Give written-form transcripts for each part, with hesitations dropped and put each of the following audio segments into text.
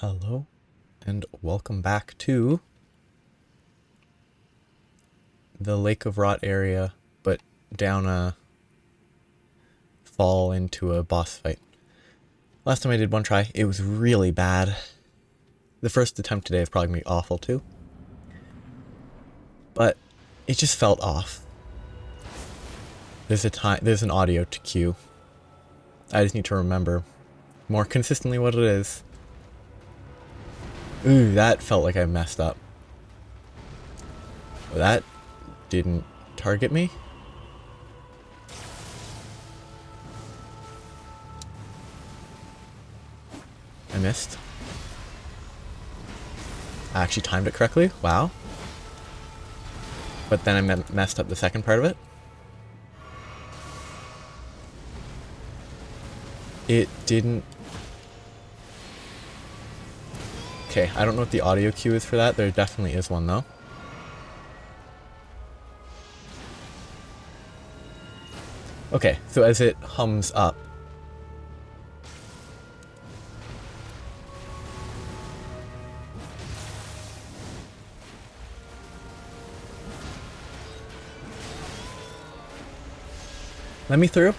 Hello, and welcome back to the Lake of Rot area, but down a fall into a boss fight. Last time I did one try, it was really bad. The first attempt today is probably going to be awful too. But it just felt off. There's an audio to cue. I just need to remember more consistently what it is. Ooh, that felt like I messed up. That didn't target me. I missed. I actually timed it correctly. Wow. But then I messed up the second part of it. It didn't... Okay, I don't know what the audio cue is for that. There definitely is one though. Okay, so as it hums up. Let me through.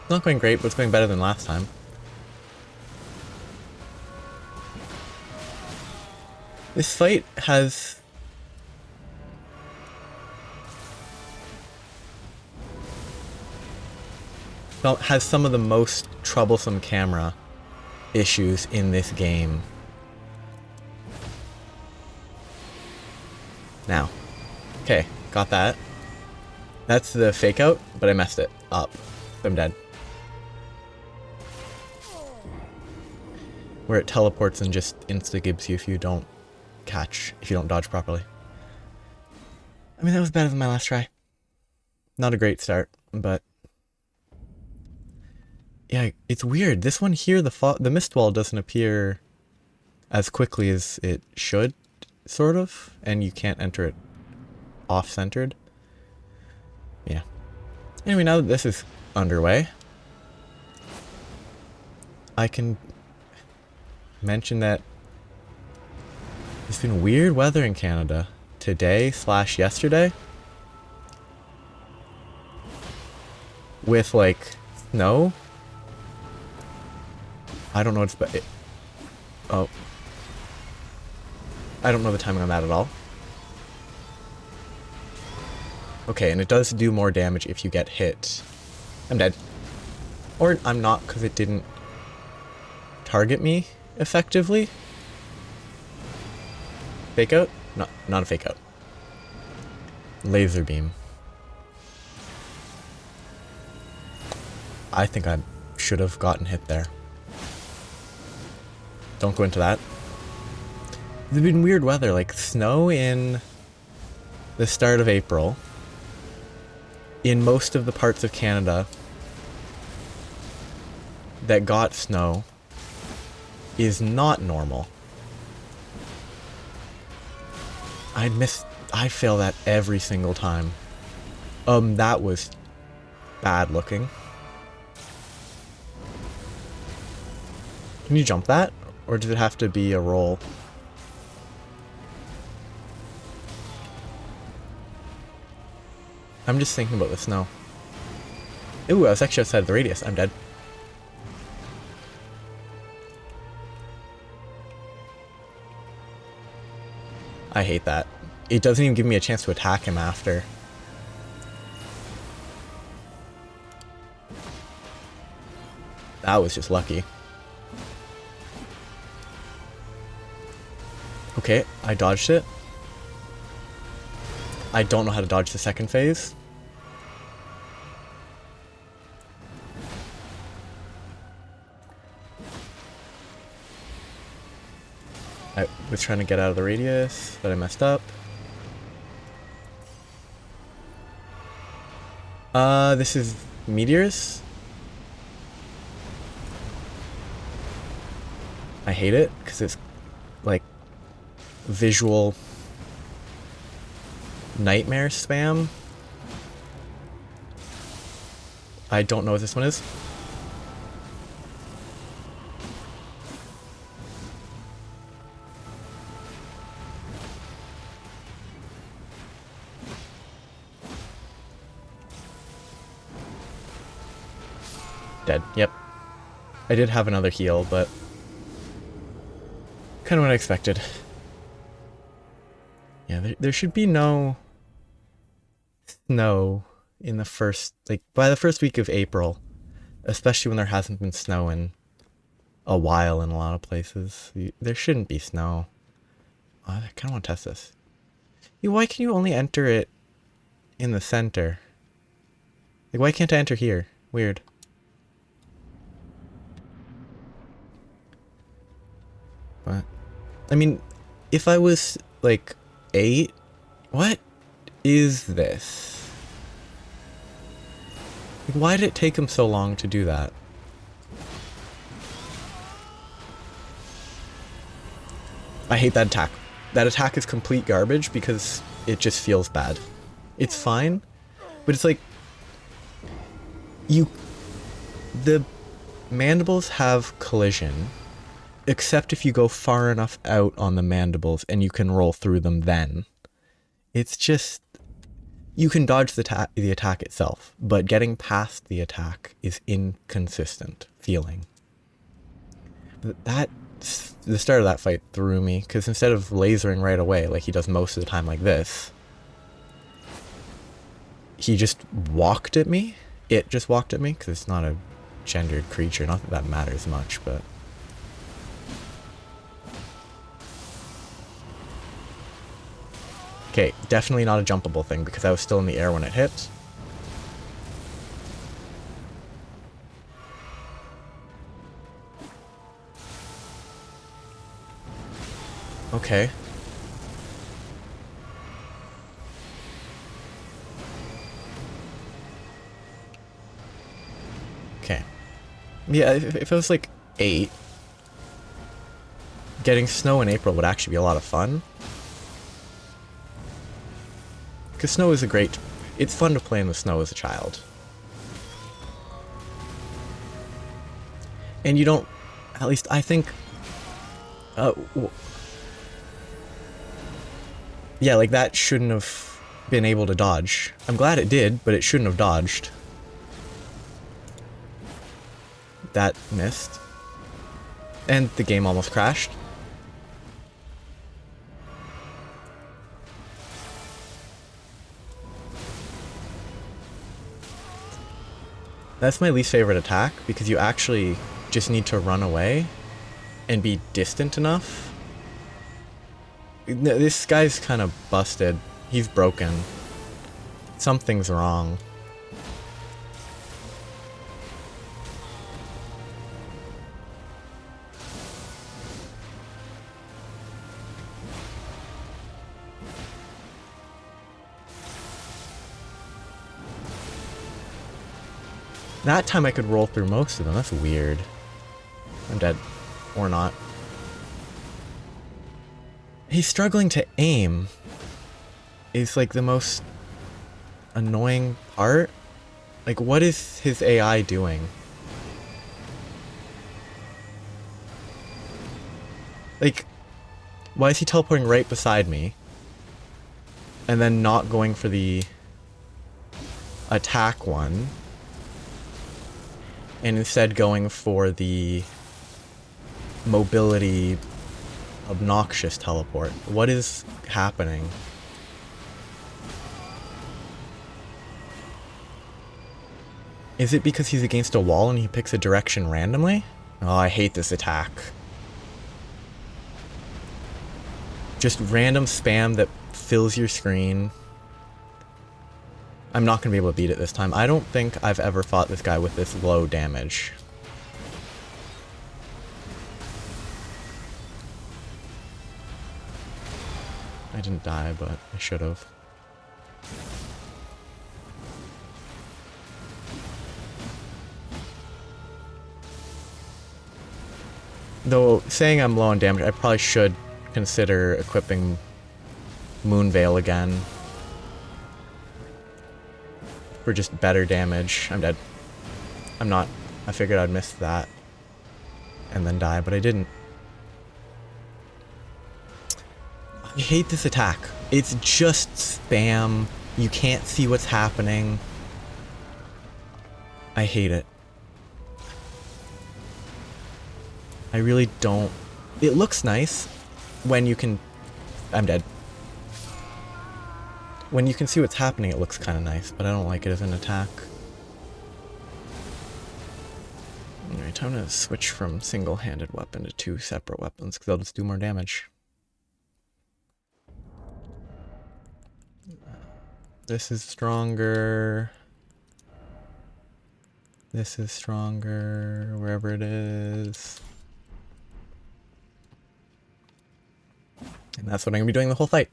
Not going great, but it's going better than last time. This fight has... well, has some of the most troublesome camera issues in this game. Now. Okay, got that. That's the fake out, but I messed it up. I'm dead. Where it teleports and just insta-gibs you if you don't dodge properly. I mean, that was better than my last try. Not a great start, but... yeah, it's weird. This one here, the mist wall doesn't appear as quickly as it should, sort of, and you can't enter it off-centered. Yeah. Anyway, now that this is underway, I can mention that it's been weird weather in Canada today/yesterday with like snow. I don't know what's oh, I don't know the timing on that at all. Okay, and it does do more damage if you get hit. I'm dead. Or I'm not, because it didn't target me effectively. Fake out? Not a fake out. Laser beam. I think I should have gotten hit there. Don't go into that. There's been weird weather, like snow in the start of April. In most of the parts of Canada that got snow is not normal. I fail that every single time. That was bad looking. Can you jump that? Or does it have to be a roll? I'm just thinking about the snow. Ooh, I was actually outside of the radius. I'm dead. I hate that. It doesn't even give me a chance to attack him after. That was just lucky. Okay, I dodged it. I don't know how to dodge the second phase. I was trying to get out of the radius, but I messed up. This is meteors. I hate it, because it's like visual nightmare spam. I don't know what this one is. Dead. Yep. I did have another heal, but kind of what I expected. Yeah, there should be no snow in the first, like, by the first week of April, especially when there hasn't been snow in a while in a lot of places. There shouldn't be snow. Oh, I kind of want to test this. Why can you only enter it in the center? Like, why can't I enter here? Weird. But, I mean, if I was, like, 8, what is this? Like, why did it take him so long to do that? I hate that attack. That attack is complete garbage because it just feels bad. It's fine, but it's like... The mandibles have collision, except if you go far enough out on the mandibles and you can roll through them then. It's just... You can dodge the attack itself, but getting past the attack is inconsistent feeling. The start of that fight threw me, because instead of lasering right away, like he does most of the time like this, he just walked at me. It just walked at me, because it's not a gendered creature. Not that that matters much, but... Okay, definitely not a jumpable thing, because I was still in the air when it hit. Okay. Okay. Yeah, if it was like 8, getting snow in April would actually be a lot of fun. Because snow is it's fun to play in the snow as a child. And you don't, at least I think, yeah, like that shouldn't have been able to dodge. I'm glad it did, but it shouldn't have dodged. That missed. And the game almost crashed. That's my least favorite attack, because you actually just need to run away and be distant enough. This guy's kind of busted. He's broken. Something's wrong. That time I could roll through most of them. That's weird. I'm dead. Or not. He's struggling to aim. Is like the most annoying part. Like, what is his AI doing? Like, why is he teleporting right beside me? And then not going for the attack one? And instead going for the mobility obnoxious teleport. What is happening? Is it because he's against a wall and he picks a direction randomly? Oh, I hate this attack. Just random spam that fills your screen. I'm not going to be able to beat it this time. I don't think I've ever fought this guy with this low damage. I didn't die, but I should have. Though, saying I'm low on damage, I probably should consider equipping Moonveil again. For just better damage. I'm dead. I'm not. I figured I'd miss that. And then die, but I didn't. I hate this attack. It's just spam. You can't see what's happening. I hate it. I really don't... It looks nice when you can... I'm dead. When you can see what's happening, it looks kind of nice, but I don't like it as an attack. Alright, time to switch from single-handed weapon to 2 separate weapons, because they'll just do more damage. This is stronger. This is stronger, wherever it is. And that's what I'm going to be doing the whole fight.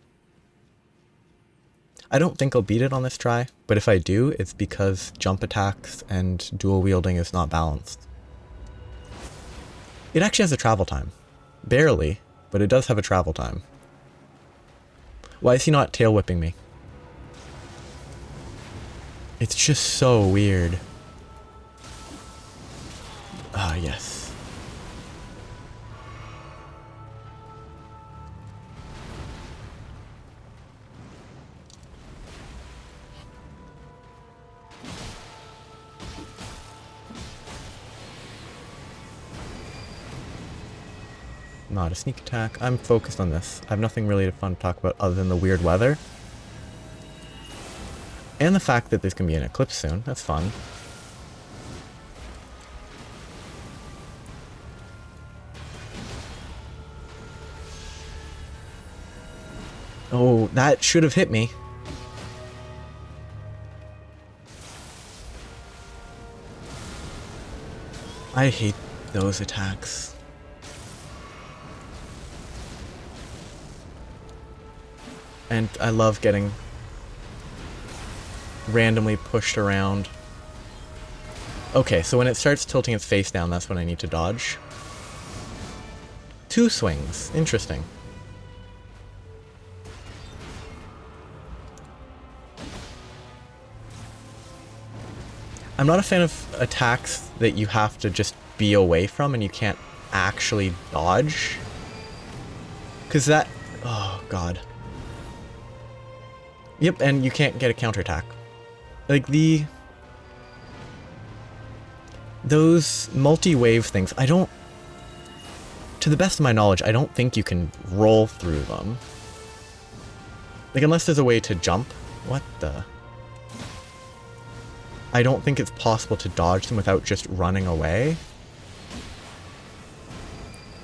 I don't think I'll beat it on this try, but if I do, it's because jump attacks and dual wielding is not balanced. It actually has a travel time. Barely, but it does have a travel time. Why is he not tail whipping me? It's just so weird. Ah, yes. Not a sneak attack. I'm focused on this. I have nothing really fun to talk about other than the weird weather. And the fact that there's going to be an eclipse soon. That's fun. Oh, that should have hit me. I hate those attacks. And I love getting randomly pushed around. Okay, so when it starts tilting its face down, that's when I need to dodge. 2 swings. Interesting. I'm not a fan of attacks that you have to just be away from and you can't actually dodge. Because that... Oh, God. Yep, and you can't get a counterattack. Like, those multi-wave things, I don't... To the best of my knowledge, I don't think you can roll through them. Like, unless there's a way to jump. What the... I don't think it's possible to dodge them without just running away.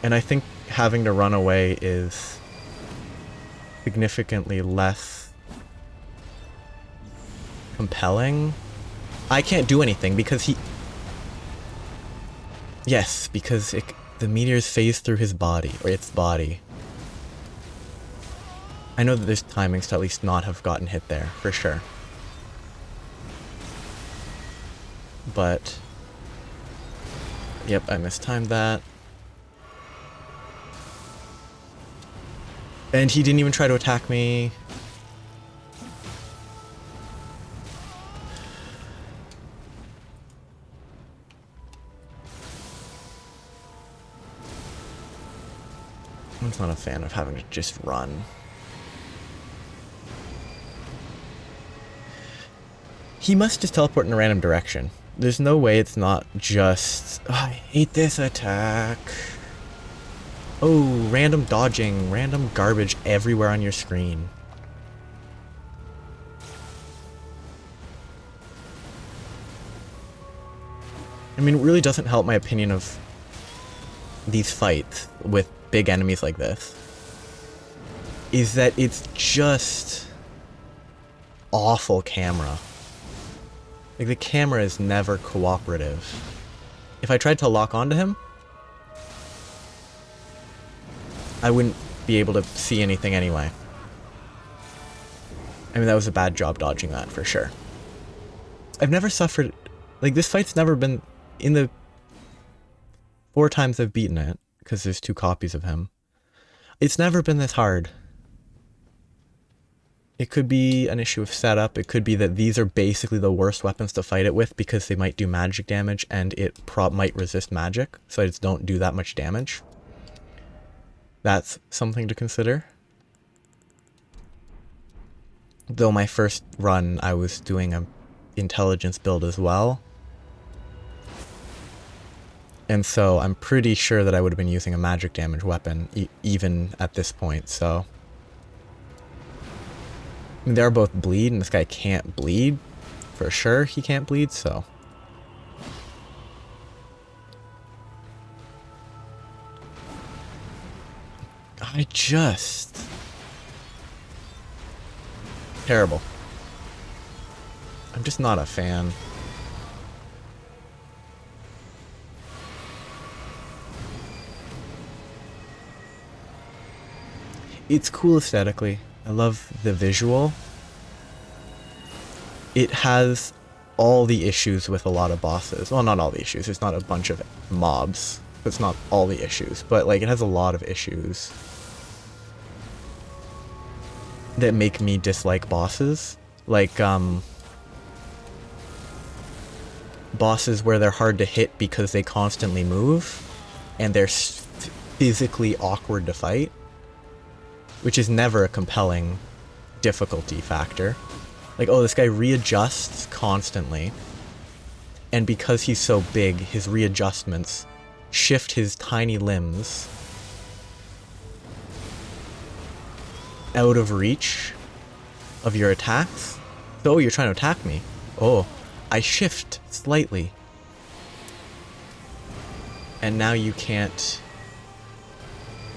And I think having to run away is significantly less compelling. I can't do anything because he... Yes, because the meteors phase through his body, or its body. I know that there's timings to at least not have gotten hit there, for sure. But... Yep, I mistimed that. And he didn't even try to attack me. I'm just not a fan of having to just run. He must just teleport in a random direction. There's no way it's not just... Oh, I hate this attack. Oh, random dodging, random garbage everywhere on your screen. I mean, it really doesn't help my opinion of these fights with big enemies like this. Is that it's just awful camera. Like, the camera is never cooperative. If I tried to lock onto him, I wouldn't be able to see anything anyway. I mean, that was a bad job dodging that, for sure. I've never suffered... Like, this fight's never been... In the 4 times I've beaten it, because there's 2 copies of him, it's never been this hard. It could be an issue of setup. It could be that these are basically the worst weapons to fight it with because they might do magic damage and it might resist magic, so I just don't do that much damage. That's something to consider. Though my first run, I was doing a intelligence build as well. And so I'm pretty sure that I would have been using a magic damage weapon even at this point, so... I mean, they're both bleed, and this guy can't bleed. For sure he can't bleed, so... I just... Terrible. I'm just not a fan. It's cool aesthetically. I love the visual. It has all the issues with a lot of bosses. Well, not all the issues. There's not a bunch of mobs. That's not all the issues. But, like, it has a lot of issues that make me dislike bosses. Like, bosses where they're hard to hit because they constantly move. And they're physically awkward to fight. Which is never a compelling difficulty factor. Like, oh, this guy readjusts constantly. And because he's so big, his readjustments shift his tiny limbs out of reach of your attacks. So, you're trying to attack me. Oh, I shift slightly. And now you can't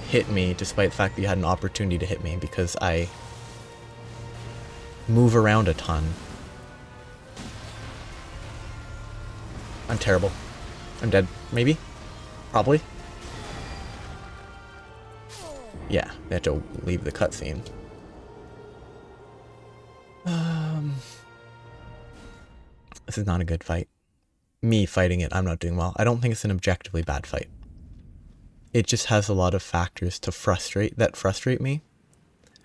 hit me, despite the fact that you had an opportunity to hit me, because I move around a ton. I'm terrible. I'm dead. Maybe? Probably? Yeah, they had to leave the cutscene. This is not a good fight. Me fighting it, I'm not doing well. I don't think it's an objectively bad fight. It just has a lot of factors to frustrate me.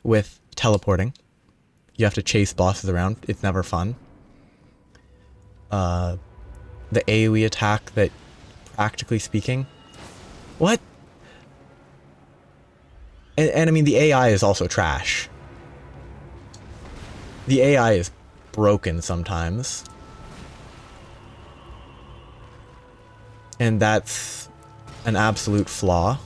With teleporting. You have to chase bosses around. It's never fun. The AoE attack that, practically speaking... What? And I mean, the AI is also trash. The AI is broken sometimes. And that's an absolute flaw.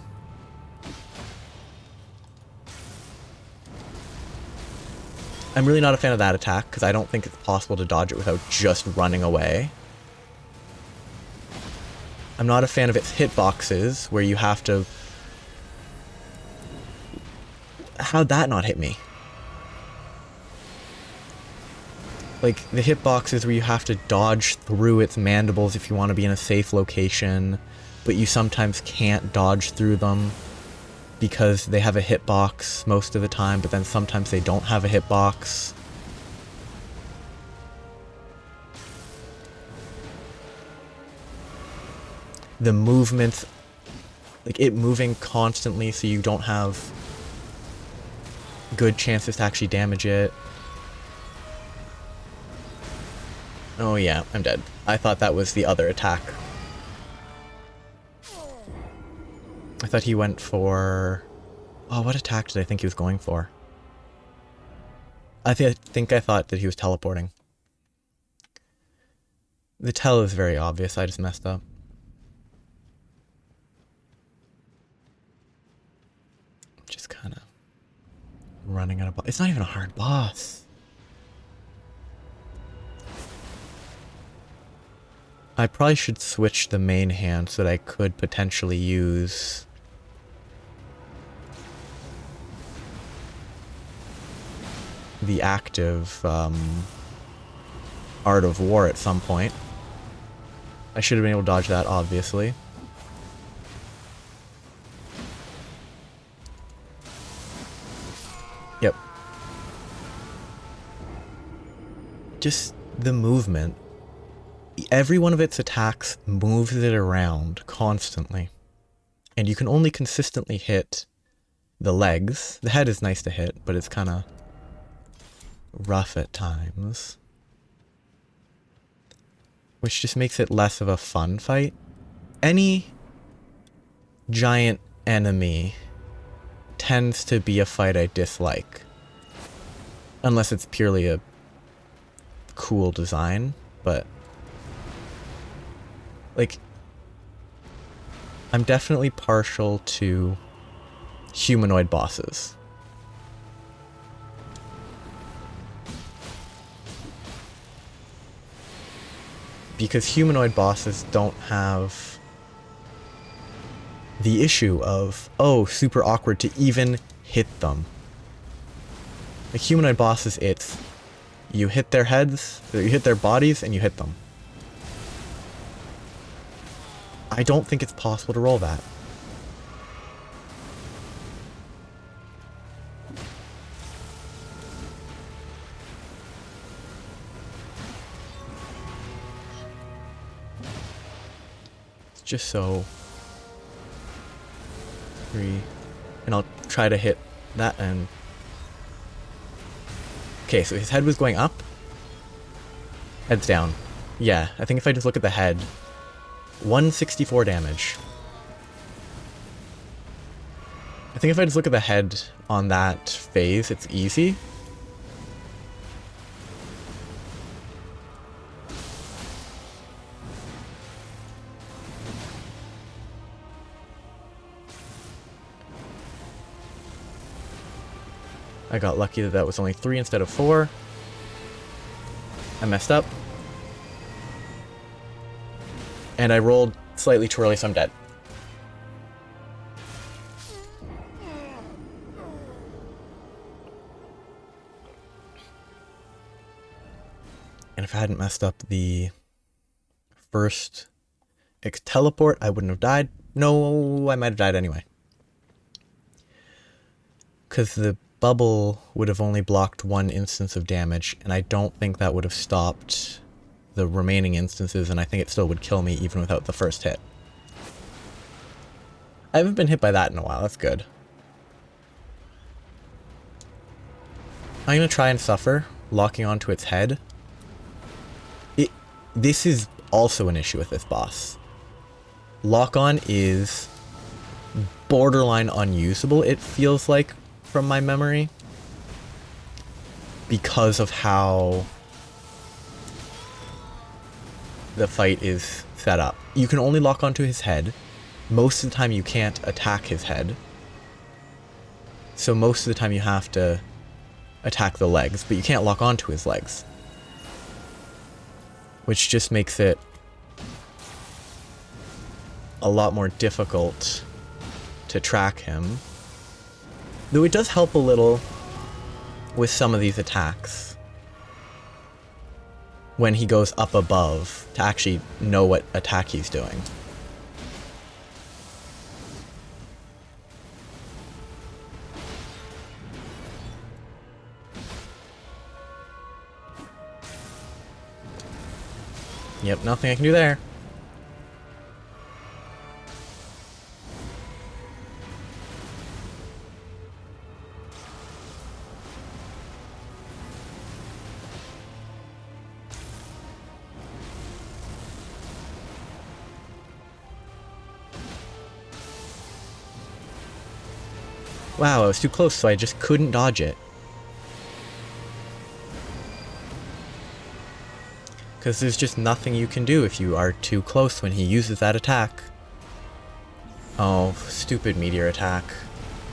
I'm really not a fan of that attack, because I don't think it's possible to dodge it without just running away. I'm not a fan of its hitboxes, where you have to... How'd that not hit me? Like, the hitboxes where you have to dodge through its mandibles if you want to be in a safe location, but you sometimes can't dodge through them because they have a hitbox most of the time, but then sometimes they don't have a hitbox. The movements, like it moving constantly so you don't have good chances to actually damage it. Oh yeah, I'm dead. I thought that was the other attack. I thought he went for... Oh, what attack did I think he was going for? I think I thought that he was teleporting. The tele is very obvious, I just messed up. Just kind of running out of... It's not even a hard boss. I probably should switch the main hand so that I could potentially use... the active Art of War at some point. I should have been able to dodge that, obviously. Yep. Just the movement. Every one of its attacks moves it around constantly. And you can only consistently hit the legs. The head is nice to hit, but it's kind of rough at times. Which just makes it less of a fun fight. Any giant enemy tends to be a fight I dislike. Unless it's purely a cool design, but... Like, I'm definitely partial to humanoid bosses. Because humanoid bosses don't have the issue of, oh, super awkward to even hit them. The humanoid bosses, it's you hit their heads, you hit their bodies, and you hit them. I don't think it's possible to roll that. It's just so... 3... And I'll try to hit that and... Okay, so his head was going up. Head's down. Yeah, I think if I just look at the head... 164 damage. I think if I just look at the head on that phase, it's easy. I got lucky that that was only 3 instead of 4. I messed up. And I rolled slightly too early, so I'm dead. And if I hadn't messed up the first teleport, I wouldn't have died. No, I might have died anyway. Because the bubble would have only blocked 1 instance of damage, and I don't think that would have stopped the remaining instances, and I think it still would kill me even without the first hit. I haven't been hit by that in a while, that's good. I'm gonna try and suffer, locking onto its head. This is also an issue with this boss. Lock-on is borderline unusable, it feels like, from my memory. Because of how the fight is set up. You can only lock onto his head. Most of the time you can't attack his head. So most of the time you have to attack the legs, but you can't lock onto his legs. Which just makes it a lot more difficult to track him. Though it does help a little with some of these attacks. When he goes up above to actually know what attack he's doing. Yep, nothing I can do there. Wow, I was too close, so I just couldn't dodge it. Because there's just nothing you can do if you are too close when he uses that attack. Oh, stupid meteor attack.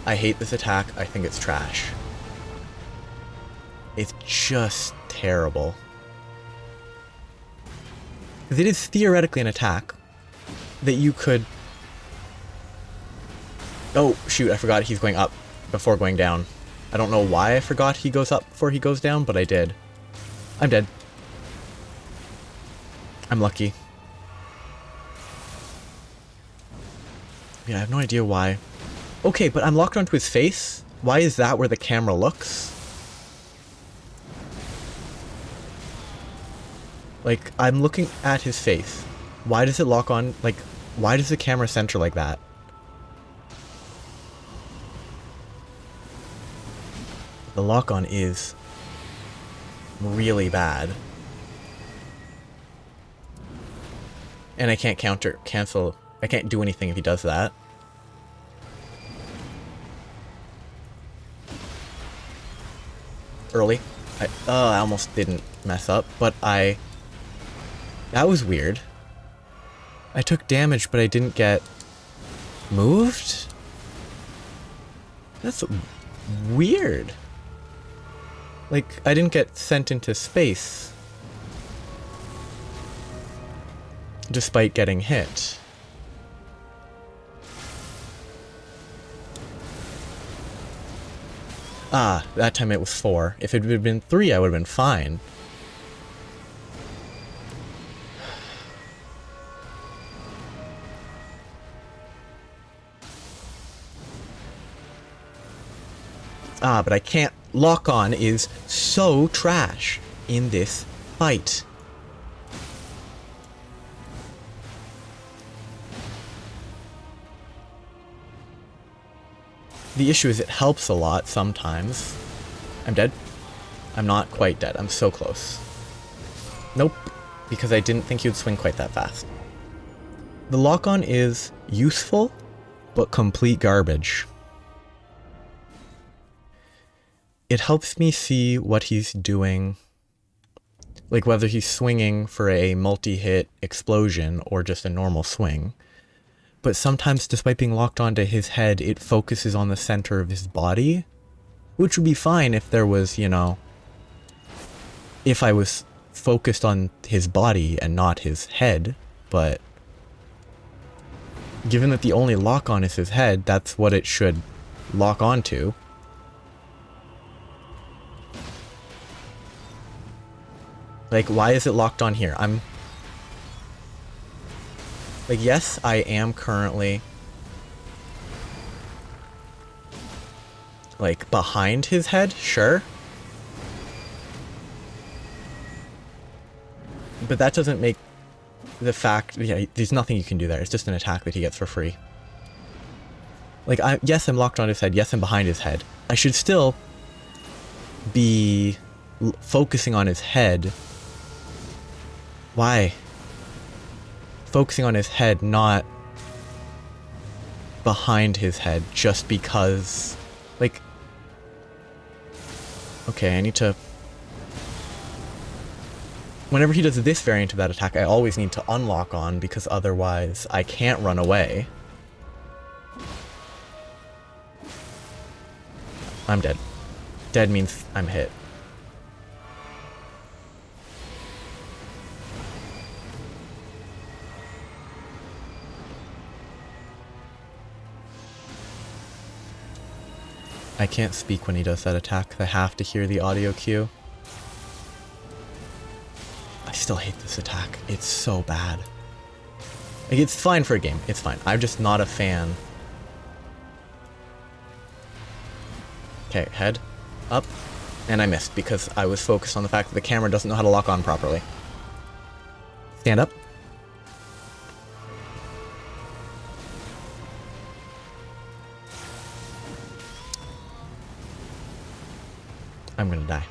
I hate this attack, I think it's trash. It's just terrible. Because it is theoretically an attack that you could... Oh, shoot, I forgot he's going up before going down. I don't know why I forgot he goes up before he goes down, but I did. I'm dead. I'm lucky. Yeah, I have no idea why. Okay, but I'm locked onto his face? Why is that where the camera looks? Like, I'm looking at his face. Why does it lock on? Like, why does the camera center like that? The lock-on is really bad. And I can't cancel. I can't do anything if he does that. Early. I almost didn't mess up, but that was weird. I took damage, but I didn't get moved? That's weird. Like, I didn't get sent into space despite getting hit. Ah, that time it was 4. If it had been 3, I would have been fine. Ah, but I can't. Lock on is so trash in this fight. The issue is it helps a lot sometimes. I'm dead. I'm not quite dead. I'm so close. Nope, because I didn't think you'd swing quite that fast. The lock-on is useful, but complete garbage. It helps me see what he's doing, like whether he's swinging for a multi-hit explosion or just a normal swing. But sometimes, despite being locked onto his head, it focuses on the center of his body, which would be fine if there was, you know, if I was focused on his body and not his head, but given that the only lock-on is his head, that's what it should lock onto. Like, why is it locked on here? Like, yes, I am currently, like, behind his head, sure. But that doesn't make the fact, yeah, there's nothing you can do there. It's just an attack that he gets for free. Like, yes, I'm locked on his head. Yes, I'm behind his head. I should still be focusing on his head. Why? Focusing on his head, not behind his head, just because, like, okay, I need to, whenever he does this variant of that attack, I always need to unlock on, because otherwise I can't run away. I'm dead. Dead means I'm hit. I can't speak when he does that attack. I have to hear the audio cue. I still hate this attack. It's so bad. Like, it's fine for a game. It's fine. I'm just not a fan. Okay, head. Up. And I missed because I was focused on the fact that the camera doesn't know how to lock on properly. Stand up. I'm gonna die.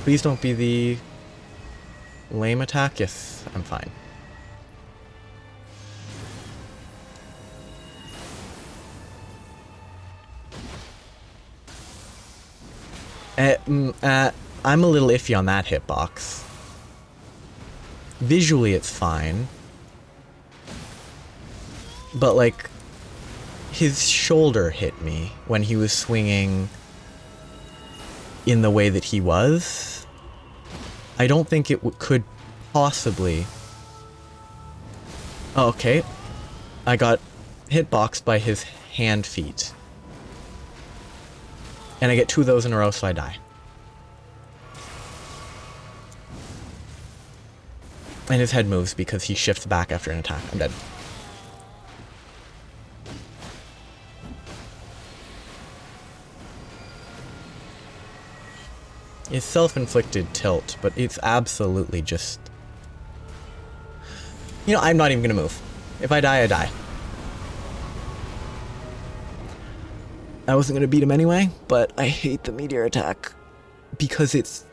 Please don't be the lame attack. Yes, I'm fine. I'm a little iffy on that hitbox. Visually, it's fine. But, like, his shoulder hit me when he was swinging in the way that he was. I don't think it could possibly... Oh, okay. I got hitboxed by his hand feet. And I get 2 of those in a row, so I die. And his head moves because he shifts back after an attack. I'm dead. It's self-inflicted tilt, but it's absolutely just... You know, I'm not even gonna move. If I die, I die. I wasn't gonna beat him anyway, but I hate the meteor attack. Because it's...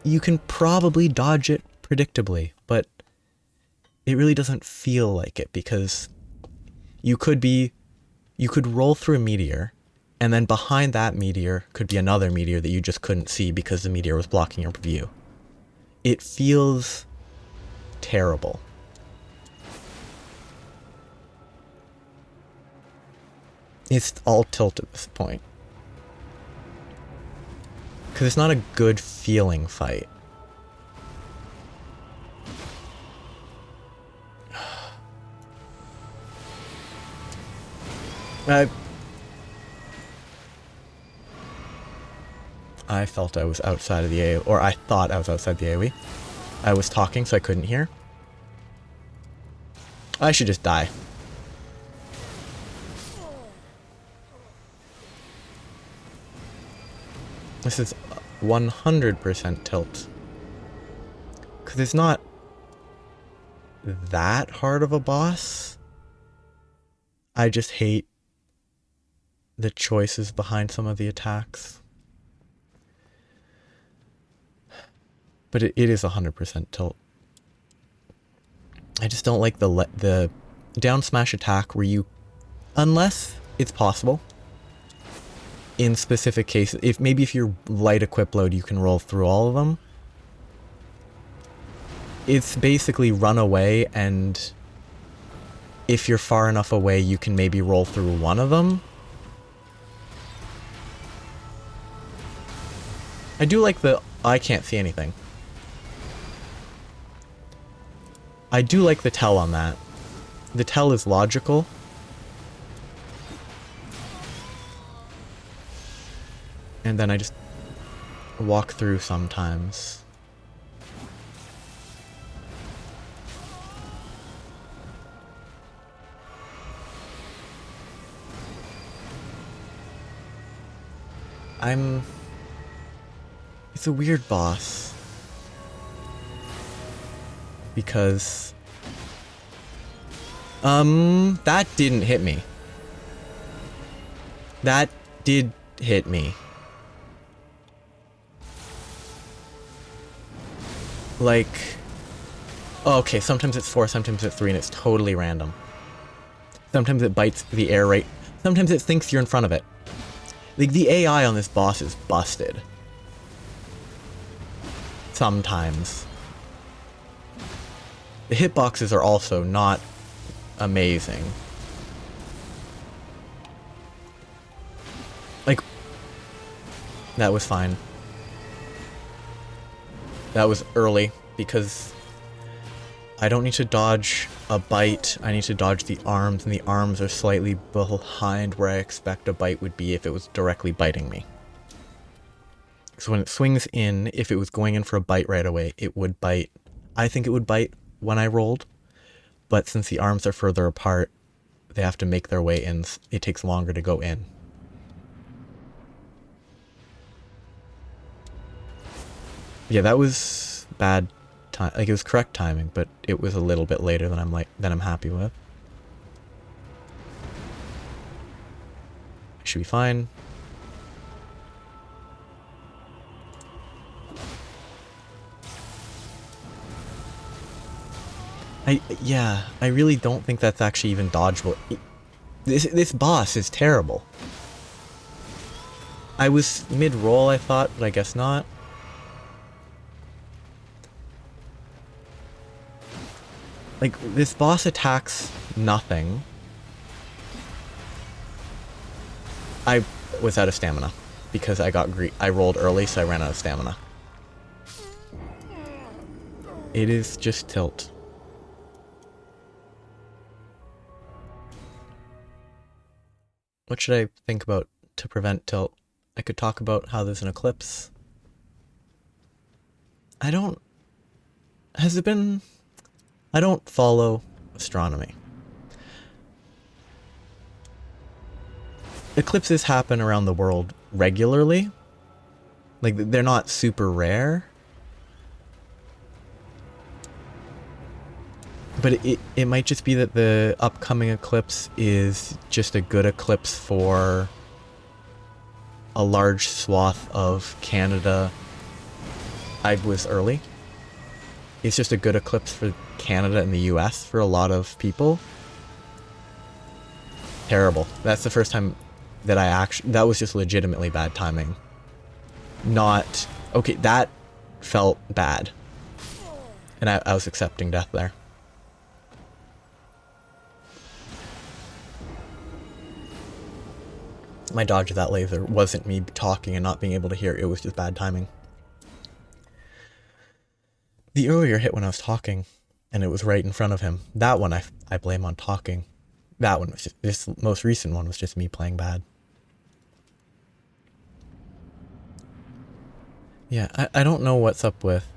You can probably dodge it predictably, but it really doesn't feel like it, because you could roll through a meteor, and then behind that meteor could be another meteor that you just couldn't see because the meteor was blocking your view. It feels terrible. It's all tilt at this point. Because it's not a good feeling fight. I felt I was outside of the AoE, or I thought I was outside the AoE. I was talking so I couldn't hear. I should just die. This is 100% tilt. Because it's not that hard of a boss. I just hate the choices behind some of the attacks. But it is 100% tilt. I just don't like the down smash attack where you, unless it's possible, in specific cases, if you're light equip load, you can roll through all of them. It's basically run away, and if you're far enough away, you can maybe roll through one of them. I do like I can't see anything. I do like the tell on that. The tell is logical. And then I just walk through sometimes. It's a weird boss. Because that didn't hit me. That did hit me. Like, okay, sometimes it's 4, sometimes it's 3, and it's totally random. Sometimes it bites the air right. Sometimes it thinks you're in front of it. Like, the AI on this boss is busted. Sometimes. The hitboxes are also not amazing. Like, that was fine. That was early, because I don't need to dodge a bite, I need to dodge the arms, and the arms are slightly behind where I expect a bite would be if it was directly biting me. So when it swings in, if it was going in for a bite right away, it would bite. I think it would bite when I rolled, but since the arms are further apart, they have to make their way in. It takes longer to go in. Yeah, that was bad time. Like, it was correct timing, but it was a little bit later than I'm happy with. Should be fine. I really don't think that's actually even dodgeable. This boss is terrible. I was mid-roll, I thought, but I guess not. Like, this boss attacks nothing. I was out of stamina because I rolled early, so I ran out of stamina. It is just tilt. What should I think about to prevent tilt? I could talk about how there's an eclipse. I don't follow astronomy. Eclipses happen around the world regularly. Like, they're not super rare. But it might just be that the upcoming eclipse is just a good eclipse for a large swath of Canada. I was early. It's just a good eclipse for Canada and the US for a lot of people. Terrible. That's the first time that that was just legitimately bad timing. Okay, that felt bad. And I was accepting death there. My dodge of that laser wasn't me talking and not being able to hear, it was just bad timing. The earlier hit when I was talking, and it was right in front of him, that one I blame on talking. That one was just, this most recent one was just me playing bad. Yeah, I don't know what's up with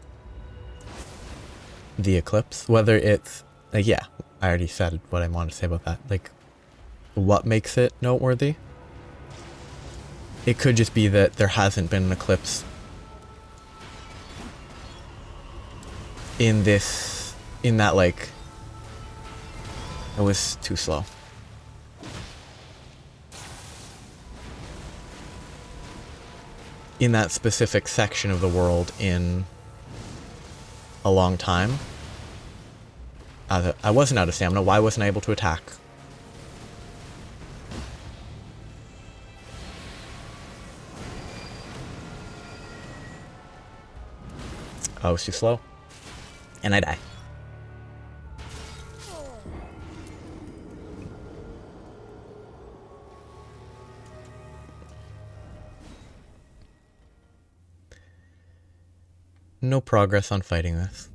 the Eclipse, whether it's, like, yeah, I already said what I wanted to say about that. Like, what makes it noteworthy? It could just be that there hasn't been an Eclipse in this, in that, like, it was too slow. In that specific section of the world in a long time. I wasn't out of stamina. Why wasn't I able to attack? I was too slow. And I die. No progress on fighting this.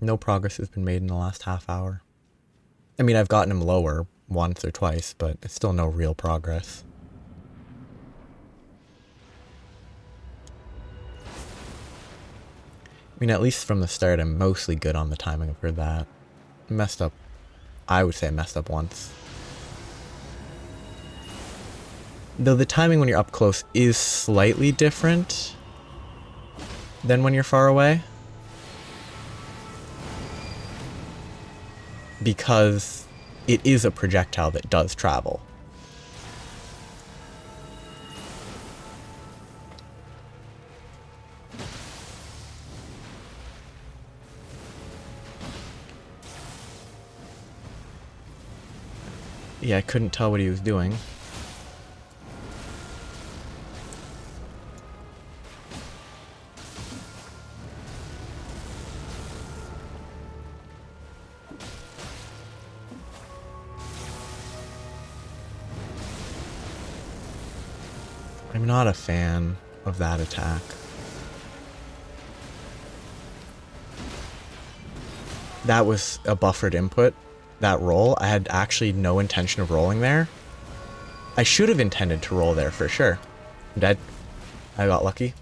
No progress has been made in the last half hour. I mean, I've gotten him lower once or twice, but it's still no real progress. I mean, at least from the start, I'm mostly good on the timing for that. Messed up. I would say I messed up once. Though the timing when you're up close is slightly different than when you're far away. Because it is a projectile that does travel. Yeah, I couldn't tell what he was doing. I'm not a fan of that attack. That was a buffered input. That roll, I had actually no intention of rolling there. I should have intended to roll there for sure. I'm dead. I got lucky.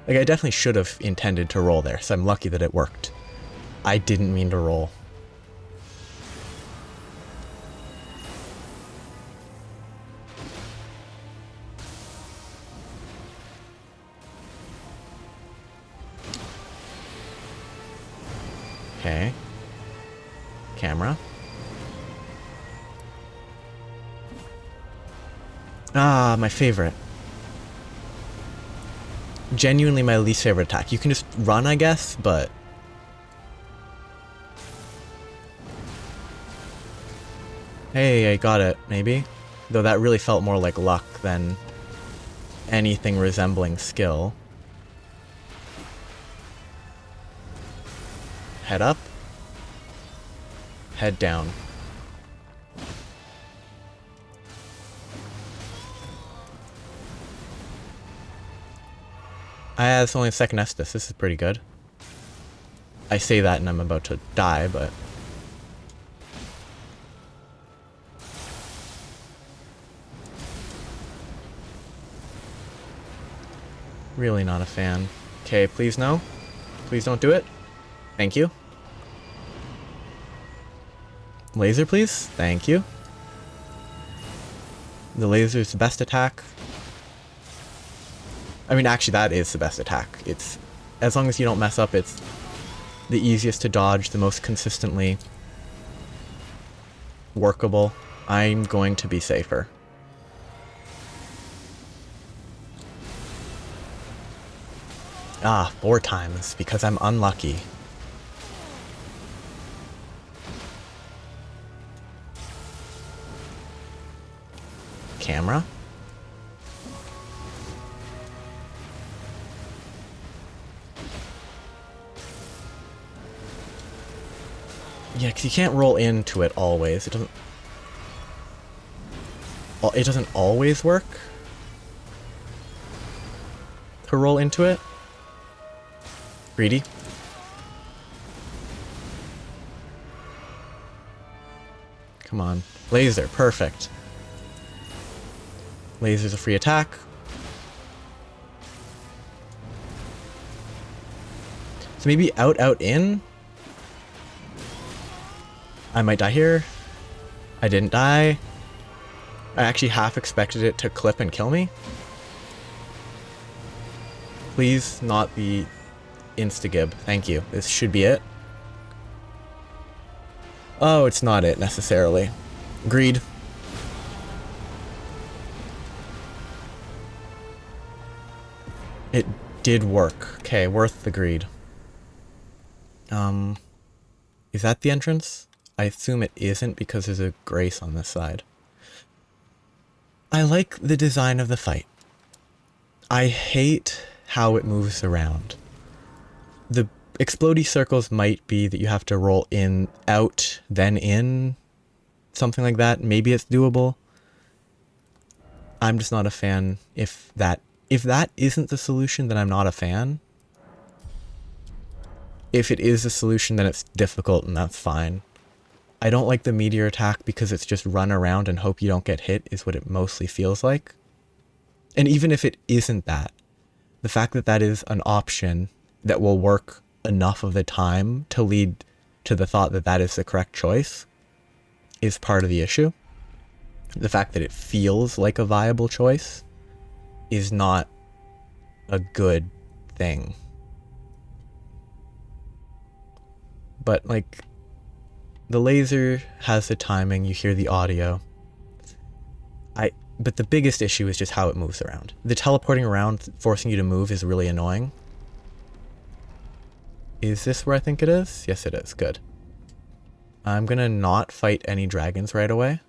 Like, I definitely should have intended to roll there, so I'm lucky that it worked. I didn't mean to roll. Okay. Camera. Ah, my favorite. Genuinely my least favorite attack. You can just run, I guess, but... Hey, I got it, maybe? Though that really felt more like luck than anything resembling skill. Head up. Head down. It's only a second Estus. This is pretty good. I say that and I'm about to die, but... Really not a fan. Okay, please no. Please don't do it. Thank you. Laser, please. Thank you. The laser is the best attack. I mean, actually, that is the best attack. It's, as long as you don't mess up, it's the easiest to dodge, the most consistently workable. I'm going to be safer. Ah, 4 times, because I'm unlucky. Camera? Yeah, because you can't roll into it always. It doesn't... it doesn't always work to roll into it. Greedy. Come on. Laser, perfect. Laser's a free attack. So maybe out, out, in? I might die here. I didn't die. I actually half expected it to clip and kill me. Please not the insta-gib. Thank you. This should be it. Oh, it's not it necessarily. Greed. It did work. Okay, worth the greed. Is that the entrance? I assume it isn't because there's a grace on this side. I like the design of the fight. I hate how it moves around. The explodey circles might be that you have to roll in, out, then in, something like that. Maybe it's doable. I'm just not a fan. If that isn't the solution, then I'm not a fan. If it is a solution, then it's difficult, and that's fine. I don't like the meteor attack because it's just run around and hope you don't get hit is what it mostly feels like. And even if it isn't that, the fact that that is an option that will work enough of the time to lead to the thought that that is the correct choice is part of the issue. The fact that it feels like a viable choice is not a good thing. But like, the laser has the timing, you hear the audio. But the biggest issue is just how it moves around. The teleporting around, forcing you to move, is really annoying. Is this where I think it is? Yes, it is. Good. I'm gonna not fight any dragons right away.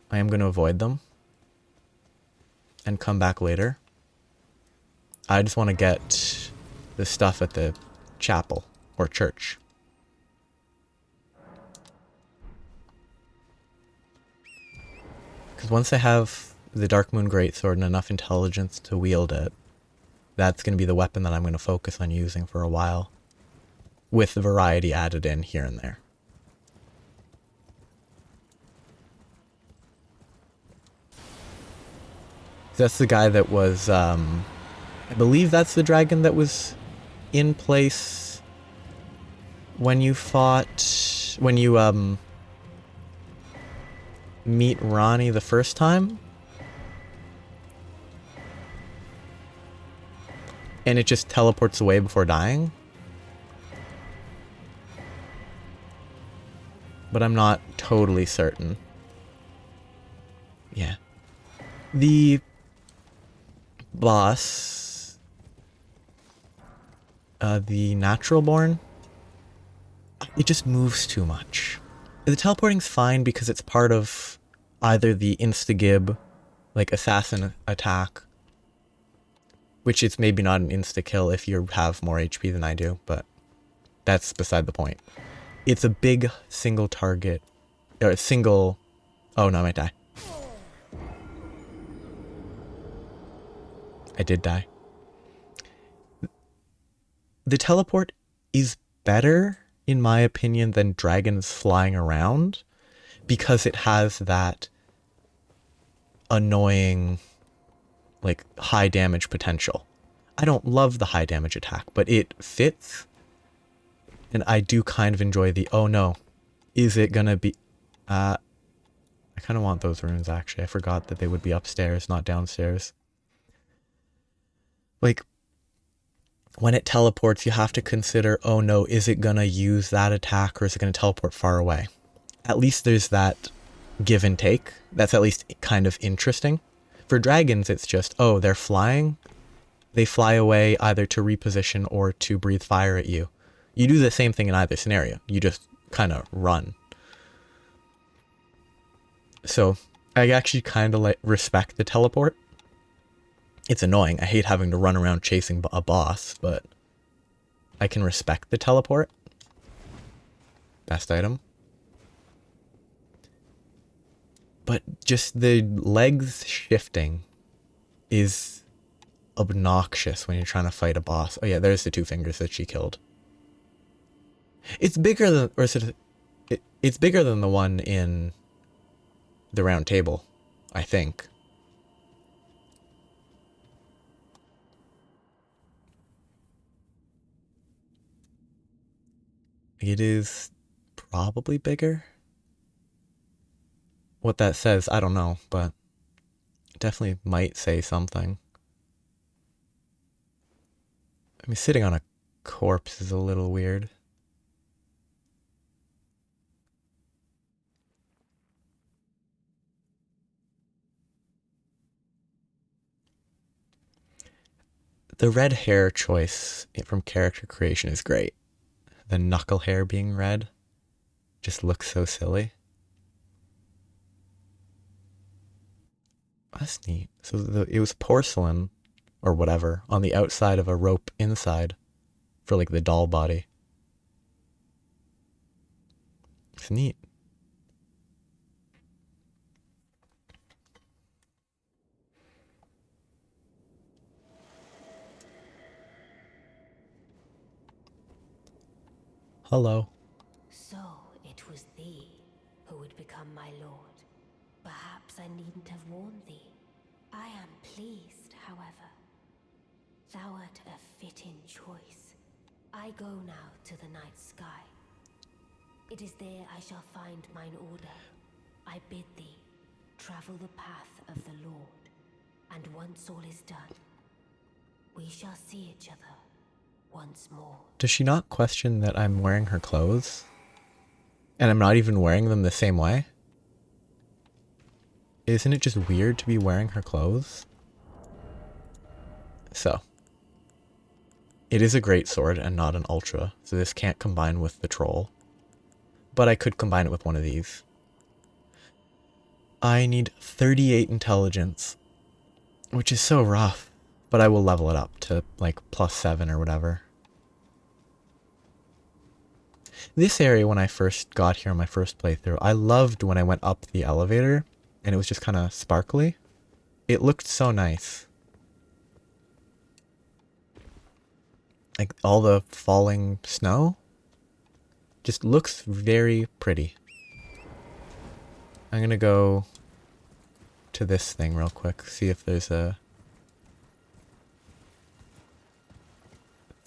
I am gonna avoid them. And come back later. I just want to get the stuff at the chapel or church. Because once I have the Darkmoon Greatsword and enough intelligence to wield it, that's going to be the weapon that I'm going to focus on using for a while. With the variety added in here and there. That's the guy that was, I believe that's the dragon that was in place when you fought, when you, meet Ronnie the first time. And it just teleports away before dying. But I'm not totally certain. Yeah. The boss, the Natural Born, it just moves too much. The teleporting's fine because it's part of either the insta-gib, like assassin attack, which is maybe not an insta-kill if you have more HP than I do, but that's beside the point. It's a big single target, or a single... Oh no, I might die. I did die. The teleport is better, in my opinion, than dragons flying around, because it has that annoying, like, high damage potential. I don't love the high damage attack, but it fits, and I do kind of enjoy the, oh no, is it gonna be... I kind of want those runes, actually. I forgot that they would be upstairs, not downstairs. Like, when it teleports, you have to consider, oh no, is it gonna use that attack or is it gonna teleport far away? At least there's that give and take. That's at least kind of interesting. For dragons, it's just, oh, they're flying. They fly away either to reposition or to breathe fire at you. You do the same thing in either scenario. You just kind of run. So I actually kind of like respect the teleport. It's annoying. I hate having to run around chasing a boss, but I can respect the teleport. Best item. But Just the legs shifting is obnoxious when you're trying to fight a boss. Oh yeah, there's the two fingers that she killed. It's bigger than, or is it, it's bigger than the one in the round table, I think. It is probably bigger. What that says, I don't know, but it definitely might say something. I mean, sitting on a corpse is a little weird. The red hair choice from character creation is great. The knuckle hair being red just looks so silly. That's neat. So it was porcelain or whatever on the outside of a rope inside for like the doll body. It's neat. Hello. So it was thee who would become my lord. Perhaps I needn't have warned thee. I am pleased, however. Thou art a fitting choice. I go now to the night sky. It is there I shall find mine order. I bid thee travel the path of the Lord, and once all is done, we shall see each other once more. Does she not question that I'm wearing her clothes? And I'm not even wearing them the same way? Isn't it just weird to be wearing her clothes? So, it is a great sword and not an ultra, so this can't combine with the troll. But I could combine it with one of these. I need 38 intelligence, which is so rough, but I will level it up to like +7 or whatever. This area, when I first got here on my first playthrough, I loved when I went up the elevator and it was just kind of sparkly. It looked so nice. Like all the falling snow just looks very pretty. I'm gonna go to this thing real quick, see if there's a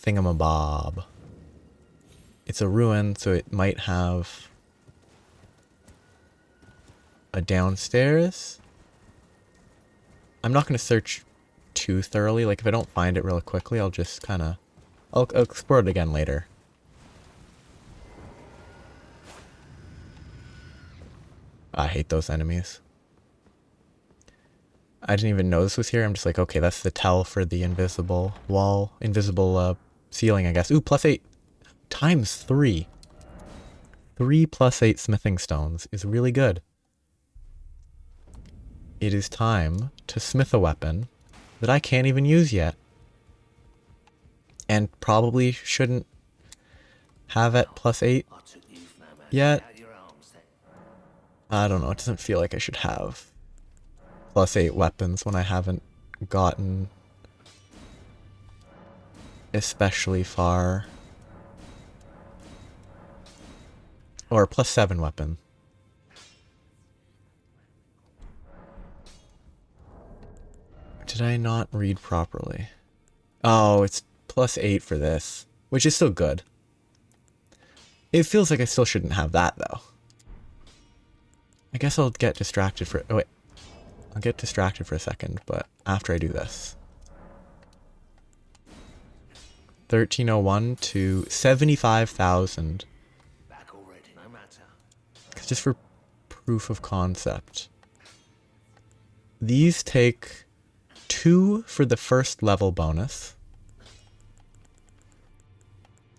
thingamabob. It's a ruin, so it might have a downstairs. I'm not going to search too thoroughly. Like, if I don't find it really quickly, I'll just kind of... I'll explore it again later. I hate those enemies. I didn't even know this was here. I'm just like, okay, that's the tell for the invisible wall. Invisible ceiling, I guess. Ooh, +8. ×3. 3 +8 smithing stones is really good. It is time to smith a weapon that I can't even use yet. And probably shouldn't have at +8 yet. I don't know, it doesn't feel like I should have +8 weapons when I haven't gotten especially far. Or +7 weapon. Did I not read properly? Oh, it's +8 for this, which is still good. It feels like I still shouldn't have that, though. I guess I'll get distracted for... Oh, wait. I'll get distracted for a second, but after I do this. 1301 to 75,000. Just for proof of concept. These take 2 for the first level bonus,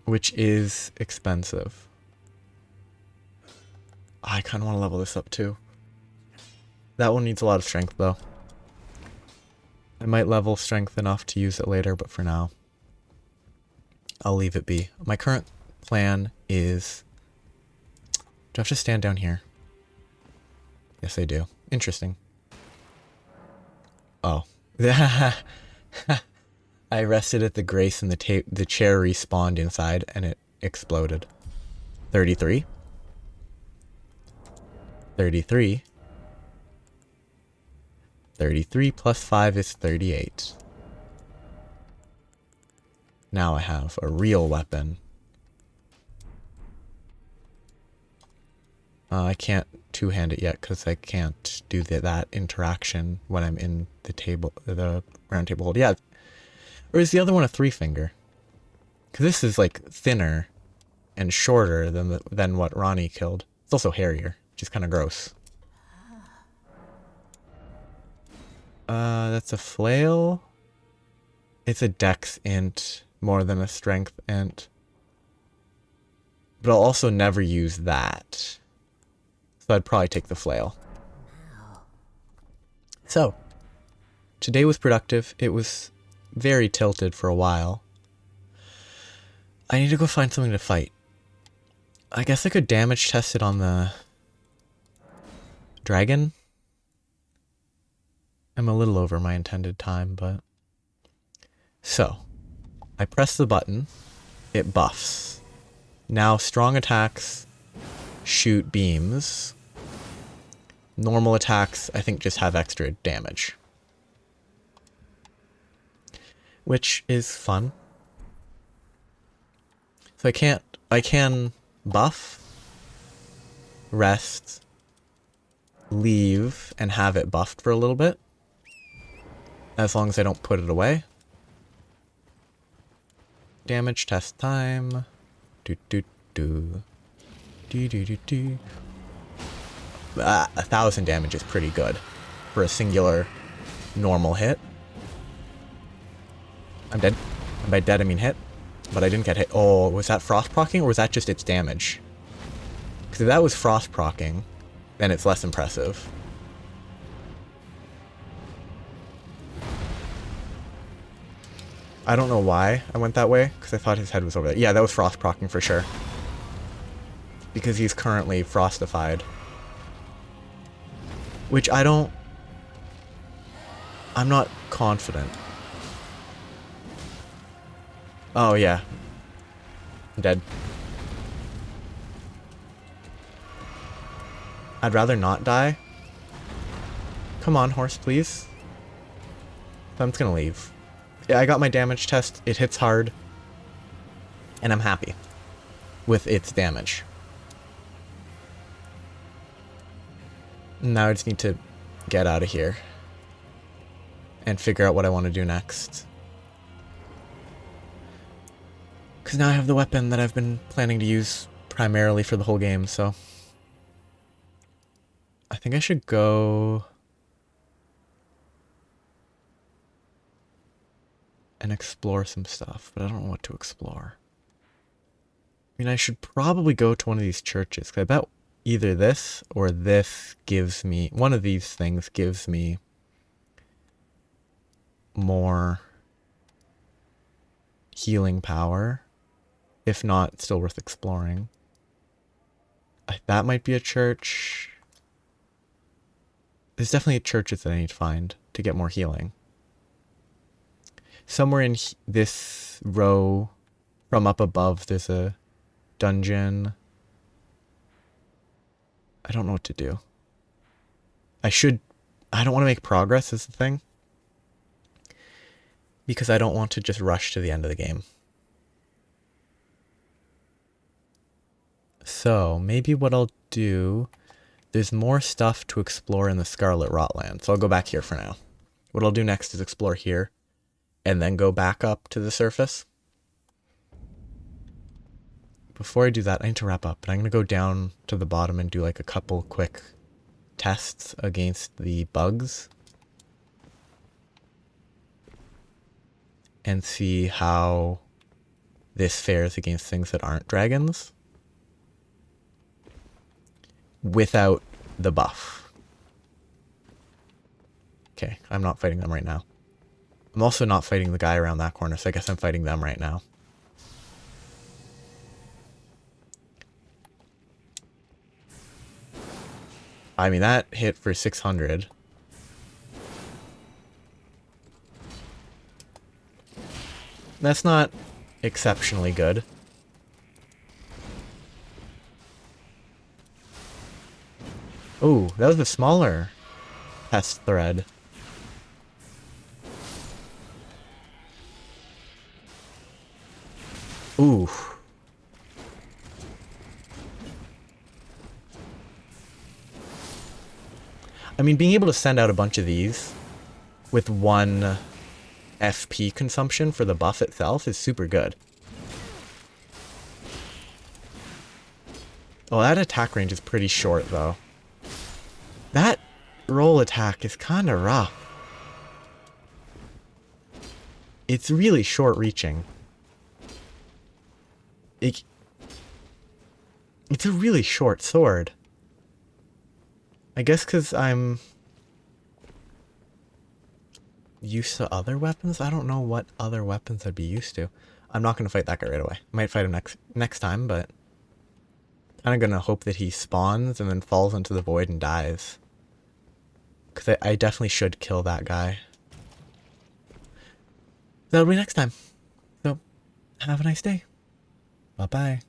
which is expensive. I kind of want to level this up too. That one needs a lot of strength though. I might level strength enough to use it later, but for now, I'll leave it be. My current plan is... Do I have to stand down here? Yes, I do. Interesting. Oh. I rested at the grace and the chair respawned inside and it exploded. 33. 33. 33 plus 5 is 38. Now I have a real weapon. I can't two-hand it yet because I can't do that interaction when I'm in the round table hold. Yeah. Or is the other one a 3-finger? Because this is like thinner and shorter than what Ronnie killed. It's also hairier, which is kind of gross. That's a flail. It's a dex int more than a strength int. But I'll also never use that. So I'd probably take the flail. So, today was productive. It was very tilted for a while. I need to go find something to fight. I guess I could damage test it on the dragon. I'm a little over my intended time, but... So, I press the button. It buffs. Now strong attacks shoot beams. Normal attacks, I think, just have extra damage. Which is fun. So I can buff, rest, leave, and have it buffed for a little bit. As long as I don't put it away. Damage test time. Do do do. Do do do do. 1,000 damage is pretty good for a singular normal hit. I'm dead. And by dead I mean hit. But I didn't get hit. Oh, was that frost proccing or was that just its damage? Because if that was frost proccing, then it's less impressive. I don't know why I went that way, because I thought his head was over there. Yeah, that was frost proccing for sure. Because he's currently frostified. Which I'm not confident. Oh, yeah. I'm dead. I'd rather not die. Come on, horse, please. I'm just gonna leave. Yeah, I got my damage test. It hits hard. And I'm happy with its damage. Now I just need to get out of here and figure out what I want to do next. Because now I have the weapon that I've been planning to use primarily for the whole game, so... I think I should go... and explore some stuff, but I don't know what to explore. I mean, I should probably go to one of these churches, because I bet either this or this gives me... one of these things gives me more healing power. If not, it's still worth exploring. That might be a church. There's definitely churches that I need to find to get more healing. Somewhere in this row, from up above, there's a dungeon. I don't know what to do. I don't want to make progress is the thing. Because I don't want to just rush to the end of the game. So, maybe what I'll do... There's more stuff to explore in the Scarlet Rotland, so I'll go back here for now. What I'll do next is explore here, and then go back up to the surface. Before I do that, I need to wrap up, but I'm going to go down to the bottom and do like a couple quick tests against the bugs. And see how this fares against things that aren't dragons. Without the buff. Okay, I'm not fighting them right now. I'm also not fighting the guy around that corner, so I guess I'm fighting them right now. I mean, that hit for 600. That's not exceptionally good. Ooh, that was a smaller test thread. Ooh. I mean, being able to send out a bunch of these with one FP consumption for the buff itself is super good. Oh, that attack range is pretty short, though. That roll attack is kind of rough. It's really short-reaching. It's a really short sword. I guess because I'm used to other weapons? I don't know what other weapons I'd be used to. I'm not going to fight that guy right away. Might fight him next time, but kind of going to hope that he spawns and then falls into the void and dies. Because I definitely should kill that guy. That'll be next time. So, have a nice day. Bye-bye.